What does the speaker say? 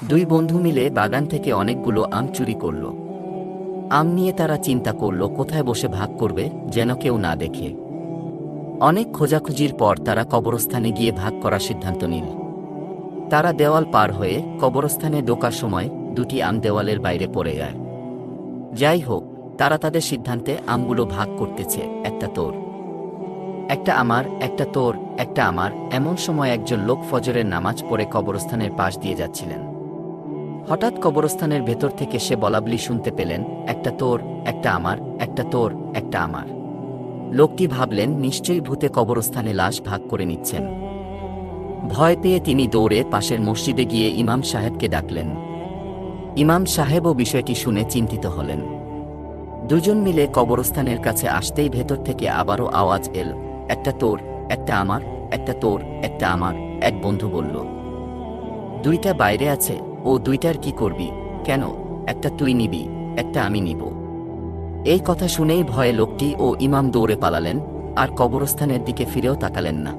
দুই বন্ধু মিলে বাগান থেকে অনেকগুলো আম চুরি করল। আম নিয়ে তারা চিন্তা করল কোথায় বসে ভাগ করবে যেন কেউ না দেখে। অনেক খোঁজাখুঁজির পর তারা কবরস্থানে গিয়ে ভাগ করার সিদ্ধান্ত নিল। তারা দেওয়াল পার হয়ে কবরস্থানে ঢোকার সময় দুটি আম দেওয়ালের বাইরে পড়ে যায়। যাই হোক, তারা তাদের সিদ্ধান্তে আমগুলো ভাগ করতেছে, একটা তোর, একটা আমার, একটা তোর, একটা আমার। এমন সময় একজন লোক ফজরের নামাজ পড়ে কবরস্থানের পাশ দিয়ে যাচ্ছিলেন। হঠাৎ কবরস্থানের ভেতর থেকে সে বলাবলি শুনতে পেলেন, একটা তোর, একটা আমার, একটা তোর, একটা আমার। লোকটি ভাবলেন নিশ্চয়ই ভূতে কবরস্থানে লাশ ভাগ করে নিচ্ছেন। ভয় পেয়ে তিনি দৌড়ে পাশের মসজিদে গিয়ে ইমাম সাহেবকে ডাকলেন। ইমাম সাহেবও বিষয়টি শুনে চিন্তিত হলেন। দুজন মিলে কবরস্থানের কাছে আসতেই ভেতর থেকে আবারও আওয়াজ এল, একটা তোর, একটা আমার, একটা তোর, একটা আমার। এক বন্ধু বলল, দুইটা বাইরে আছে, ও দুইটার কি করবি? কেন, একটা তুই নিবি, একটা আমি নিব। এই কথা শুনেই ভয়ে লোকটি ও ইমাম দৌড়ে পালালেন, আর কবরস্থানের দিকে ফিরেও তাকালেন না।